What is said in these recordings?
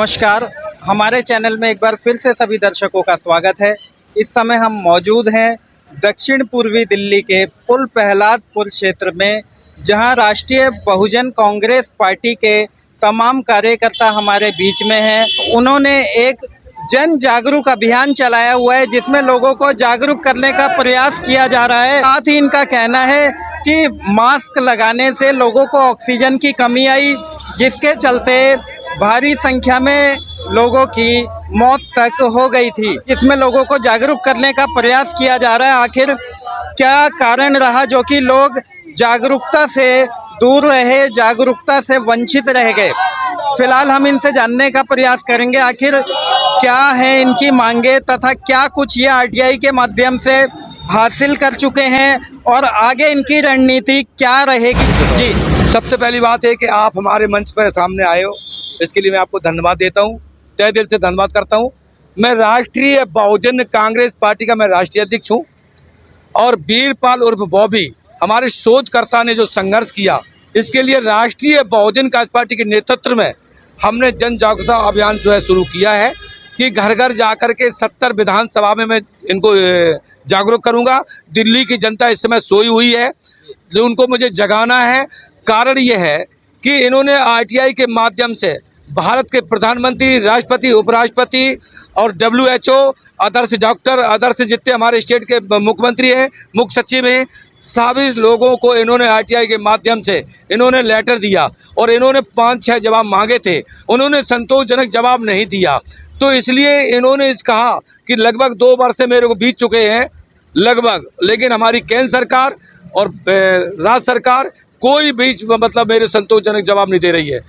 नमस्कार। हमारे चैनल में एक बार फिर से सभी दर्शकों का स्वागत है। इस समय हम मौजूद हैं दक्षिण पूर्वी दिल्ली के पुल प्रहलादपुर क्षेत्र में, जहां राष्ट्रीय बहुजन कांग्रेस पार्टी के तमाम कार्यकर्ता हमारे बीच में हैं। उन्होंने एक जन जागरूक अभियान चलाया हुआ है, जिसमें लोगों को जागरूक करने का प्रयास किया जा रहा है। साथ ही इनका कहना है कि मास्क लगाने से लोगों को ऑक्सीजन की कमी आई, जिसके चलते भारी संख्या में लोगों की मौत तक हो गई थी। इसमें लोगों को जागरूक करने का प्रयास किया जा रहा है। आखिर क्या कारण रहा जो कि लोग जागरूकता से दूर रहे, जागरूकता से वंचित रह गए? फिलहाल हम इनसे जानने का प्रयास करेंगे आखिर क्या है इनकी मांगे तथा क्या कुछ ये आरटीआई के माध्यम से हासिल कर चुके हैं और आगे इनकी रणनीति क्या रहेगी। जी, सबसे पहली बात है कि आप हमारे मंच पर सामने आए हो, इसके लिए मैं आपको धन्यवाद देता हूँ, तहे दिल से धन्यवाद करता हूँ। मैं राष्ट्रीय बहुजन कांग्रेस पार्टी का मैं राष्ट्रीय अध्यक्ष हूँ और वीरपाल उर्फ बॉबी हमारे शोधकर्ता ने जो संघर्ष किया, इसके लिए राष्ट्रीय बहुजन कांग्रेस पार्टी के नेतृत्व में हमने जन जागरूकता अभियान जो है शुरू किया है कि घर घर जाकर के 70 विधानसभा में मैं इनको जागरूक करूंगा। दिल्ली की जनता इस समय सोई हुई है, जो उनको मुझे जगाना है। कारण ये है कि इन्होंने आरटीआई के माध्यम से भारत के प्रधानमंत्री, राष्ट्रपति, उपराष्ट्रपति और WHO, आदर्श डॉक्टर, आदर्श जितने हमारे स्टेट के मुख्यमंत्री हैं, मुख्य सचिव हैं, सभी लोगों को इन्होंने आरटीआई के माध्यम से इन्होंने लेटर दिया और इन्होंने 5-6 जवाब मांगे थे। उन्होंने संतोषजनक जवाब नहीं दिया, तो इसलिए इन्होंने इस कहा कि लगभग 2 वर्ष से मेरे को बीत चुके हैं लगभग, लेकिन हमारी केंद्र सरकार और राज्य सरकार कोई भी मतलब मेरे संतोषजनक जवाब नहीं दे रही है।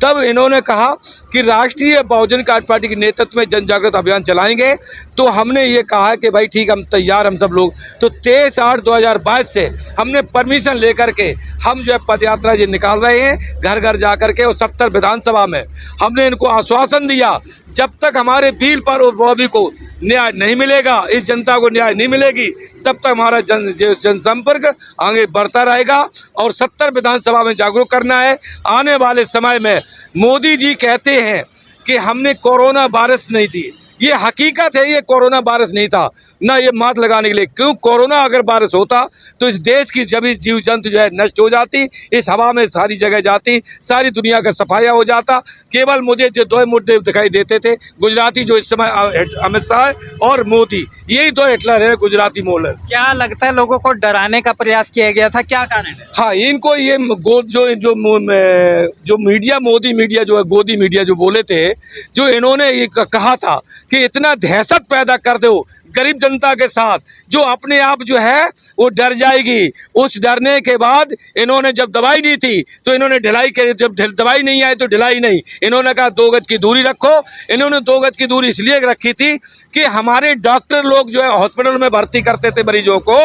तब इन्होंने कहा कि राष्ट्रीय बहुजन कांग्रेस पार्टी के नेतृत्व में जन जागृत अभियान चलाएंगे। तो हमने ये कहा कि भाई ठीक, हम तैयार, हम सब लोग। तो 23/8/2022 से हमने परमिशन लेकर के हम जो है पदयात्रा ये निकाल रहे हैं घर घर जा कर के, और 70 विधानसभा में हमने इनको आश्वासन दिया जब तक हमारे वीरपाल और बॉबी को न्याय नहीं मिलेगा, इस जनता को न्याय नहीं मिलेगी, तब तक हमारा जनसंपर्क आगे बढ़ता रहेगा और 70 विधानसभा में जागरूक करना है। आने वाले समय में मोदी जी कहते हैं कि हमने कोरोना वायरस नहीं थी, ये हकीकत है, ये कोरोना वायरस नहीं था ना, ये मास्क लगाने के लिए। क्यों? कोरोना अगर वायरस होता तो इस देश की सभी जीव जंतु जो है नष्ट हो जाती, इस हवा में सारी जगह जाती, सारी दुनिया का सफाया हो जाता। केवल मुझे जो 2 मुद्दे दिखाई देते थे, गुजराती जो इस समय अमित शाह और मोदी, यही 2 हिटलर है, गुजराती मोलर। क्या लगता है लोगों को डराने का प्रयास किया गया था, क्या कारण है? हाँ, इनको ये जो मीडिया, मोदी मीडिया जो है, गोदी मीडिया जो बोले थे, जो इन्होंने ये कहा था कि इतना दहशत पैदा कर दो गरीब जनता के साथ, जो अपने आप जो है वो डर जाएगी। उस डरने के बाद इन्होंने जब दवाई दी थी तो इन्होंने ढिलाई करी, जब दवाई नहीं आई तो ढिलाई नहीं। इन्होंने कहा 2 गज की दूरी रखो। इन्होंने 2 गज की दूरी इसलिए रखी थी कि हमारे डॉक्टर लोग जो है हॉस्पिटल में भर्ती करते थे मरीजों को,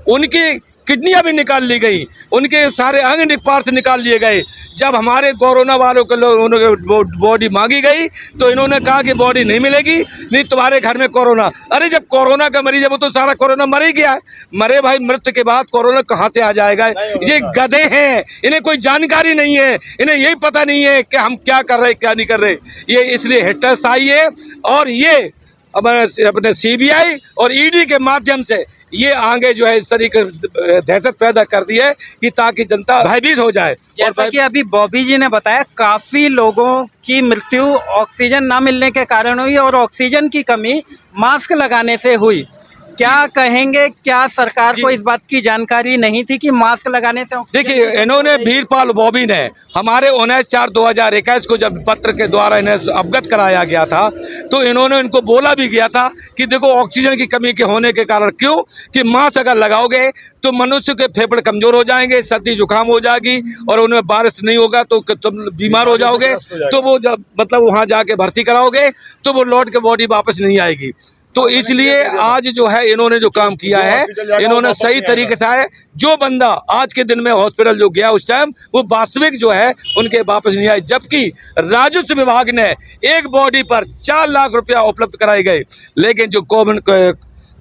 उनकी किडनियां भी निकाल ली गई, उनके सारे अंग पार्ट निकाल लिए गए। जब हमारे कोरोना वालों के लोग बॉडी मांगी गई तो इन्होंने कहा कि बॉडी नहीं मिलेगी, नहीं तुम्हारे घर में कोरोना। अरे जब कोरोना का मरीज है वो तो सारा कोरोना मर ही गया है। मरे भाई, मृत्यु के बाद कोरोना कहाँ से आ जाएगा? ये गधे हैं, इन्हें कोई जानकारी नहीं है, इन्हें यही पता नहीं है कि हम क्या कर रहे हैं क्या नहीं कर रहे। ये इसलिए हिटलरशाही है और ये अपने CBI और ED के माध्यम से ये आगे जो है इस तरीके दहशत पैदा कर दी है कि ताकि जनता भयभीत हो जाए। जैसा कि अभी बॉबी जी ने बताया, काफी लोगों की मृत्यु ऑक्सीजन ना मिलने के कारण हुई और ऑक्सीजन की कमी मास्क लगाने से हुई। क्या कहेंगे, क्या सरकार को इस बात की जानकारी नहीं थी कि मास्क लगाने से? देखिए, इन्होंने वीरपाल बॉबी ने हमारे 19/4/2021 को जब पत्र के द्वारा इन्हें अवगत कराया गया था तो इन्होंने इनको बोला भी गया था कि देखो ऑक्सीजन की कमी के होने के कारण, क्यों कि मास्क अगर लगाओगे तो मनुष्य के फेफड़े कमजोर हो जाएंगे, सर्दी जुकाम हो जाएगी और उनमें बारिश नहीं होगा तो तुम बीमार हो जाओगे। तो वो जब मतलब वहाँ जाके भर्ती कराओगे तो वो लौट के बॉडी वापस नहीं आएगी। तो इसलिए आज जो है इन्होंने जो काम किया है, इन्होंने सही तरीके से है। जो बंदा आज के दिन में हॉस्पिटल जो गया उस टाइम, वो वास्तविक जो है उनके वापस नहीं आए। जबकि राजस्व विभाग ने एक बॉडी पर 4 लाख रुपया उपलब्ध कराए गए, लेकिन जो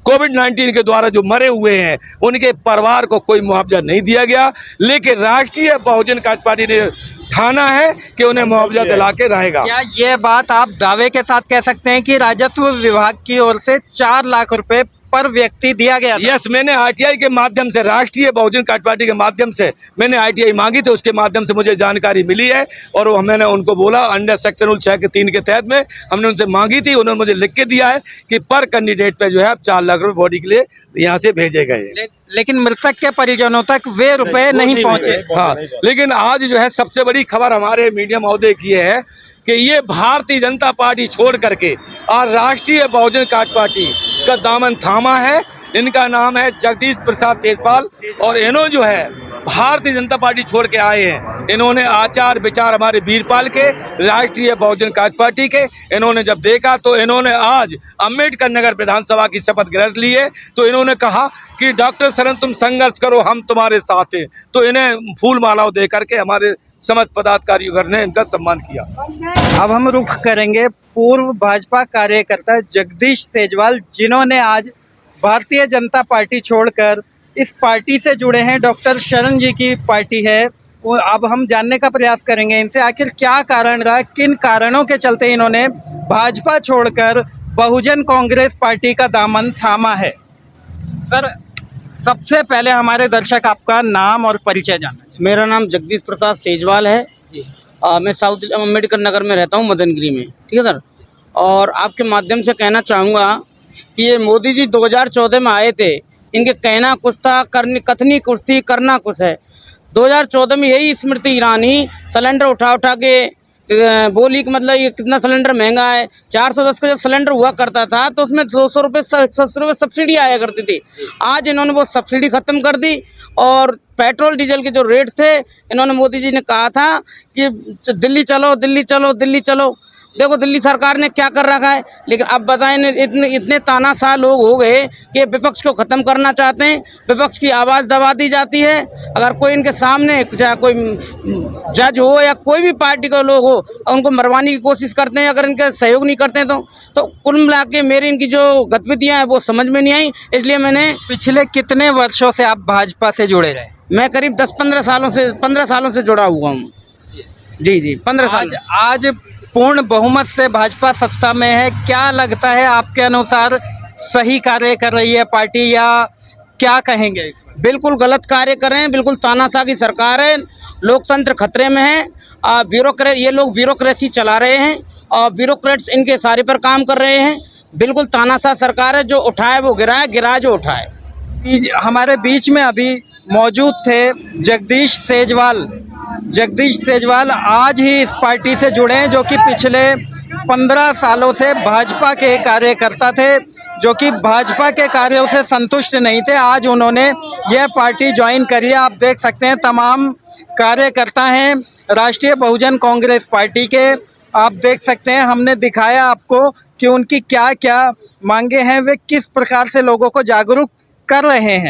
कोविड-19 के द्वारा जो मरे हुए हैं उनके परिवार को कोई मुआवजा नहीं दिया गया, लेकिन राष्ट्रीय बहुजन कार्यपार्टी पार्टी ने ठाना है कि उन्हें मुआवजा दिला के रहेगा। क्या ये बात आप दावे के साथ कह सकते हैं कि राजस्व विभाग की ओर से 4 लाख रुपए पर व्यक्ति दिया गया था? यस, मैंने आरटीआई के माध्यम से, राष्ट्रीय बहुजन कार्यपार्टी पार्टी के माध्यम से मैंने आरटीआई मांगी थी, उसके माध्यम से मुझे जानकारी मिली है और वो मैंने उनको बोला अंडर सेक्शन 6 के 3 के तहत में हमने उनसे मांगी थी, उन्होंने मुझे लिख के दिया है कि पर कैंडिडेट पे जो है 4 लाख रुपए बॉडी के लिए यहाँ से भेजे गए। लेकिन मृतक के परिजनों तक वे रुपए नहीं पहुंचे। हाँ, लेकिन आज जो है सबसे बड़ी खबर हमारे मीडिया महोदय की है कि ये भारतीय जनता पार्टी छोड़ करके और राष्ट्रीय बहुजन कार्यपार्टी पार्टी का दामन थामा है। इनका नाम है जगदीश प्रसाद तेजपाल और इन्होंने जो है भारतीय जनता पार्टी छोड़ के आए हैं। इन्होंने आचार विचार हमारे वीरपाल के, राष्ट्रीय बहुजन कार्यपार्टी पार्टी के इन्होंने जब देखा तो इन्होंने आज अम्बेडकर नगर विधानसभा की शपथ ग्रहण ली है। तो इन्होंने कहा कि डॉक्टर शरण तुम संघर्ष करो, हम तुम्हारे साथ हैं। तो इन्हें फूल मालाओं दे करके हमारे समस्त पदाधिकारियों ने इनका सम्मान किया। अब हम रुख करेंगे पूर्व भाजपा कार्यकर्ता जगदीश तेजवाल, जिन्होंने आज भारतीय जनता पार्टी छोड़कर इस पार्टी से जुड़े हैं। डॉक्टर शरण जी की पार्टी है वो। अब हम जानने का प्रयास करेंगे इनसे आखिर क्या कारण रहा, किन कारणों के चलते इन्होंने भाजपा छोड़कर बहुजन कांग्रेस पार्टी का दामन थामा है। सर, सबसे पहले हमारे दर्शक आपका नाम और परिचय जानना चाहेंगे। मेरा नाम जगदीश प्रसाद सेजवाल है। मैं साउथ अम्बेडकर नगर में रहता हूँ, मदनगिरी में। ठीक है सर। और आपके माध्यम से कहना चाहूँगा कि ये मोदी जी 2014 में आए थे, इनके कहना कुछ था, कथनी कुछ थी, करना कुछ है। 2014 में यही स्मृति ईरानी सिलेंडर उठा के बोली कि मतलब ये कितना सिलेंडर महंगा है। 410 का जब सिलेंडर हुआ करता था तो उसमें 200 रुपये सब्सिडी आया करती थी। आज इन्होंने वो सब्सिडी ख़त्म कर दी और पेट्रोल डीजल के जो रेट थे, इन्होंने मोदी जी ने कहा था कि दिल्ली चलो, दिल्ली चलो, दिल्ली चलो। देखो दिल्ली सरकार ने क्या कर रखा है। लेकिन अब बताएं, इतने तानाशाह लोग हो गए कि विपक्ष को ख़त्म करना चाहते हैं। विपक्ष की आवाज़ दबा दी जाती है। अगर कोई इनके सामने, चाहे कोई जज हो या कोई भी पार्टी के लोग हो, उनको मरवाने की कोशिश करते हैं। अगर इनके सहयोग नहीं करते हैं तो कुल मिला के मेरी इनकी जो गतिविधियाँ हैं वो समझ में नहीं आई। इसलिए मैंने पिछले कितने वर्षों से आप भाजपा से जुड़े रहे? मैं करीब 15 सालों से जुड़ा हुआ हूँ। जी 15 साल। आज पूर्ण बहुमत से भाजपा सत्ता में है। क्या लगता है आपके अनुसार सही कार्य कर रही है पार्टी या क्या कहेंगे? बिल्कुल गलत कार्य कर रहे हैं। बिल्कुल तानाशाह की सरकार है। लोकतंत्र खतरे में है। ये लोग ब्यूरोक्रेसी चला रहे हैं और ब्यूरोक्रेट्स इनके सारे पर काम कर रहे हैं। बिल्कुल तानाशाह सरकार है। जो उठाए वो गिराए, गिराए जो उठाए। हमारे बीच में अभी मौजूद थे जगदीश सेजवाल आज ही इस पार्टी से जुड़े हैं, जो कि पिछले 15 सालों से भाजपा के कार्यकर्ता थे, जो कि भाजपा के कार्यों से संतुष्ट नहीं थे। आज उन्होंने यह पार्टी ज्वाइन करी है। आप देख सकते हैं तमाम कार्यकर्ता हैं राष्ट्रीय बहुजन कांग्रेस पार्टी के। आप देख सकते हैं, हमने दिखाया आपको कि उनकी क्या क्या मांगे हैं, वे किस प्रकार से लोगों को जागरूक कर रहे हैं।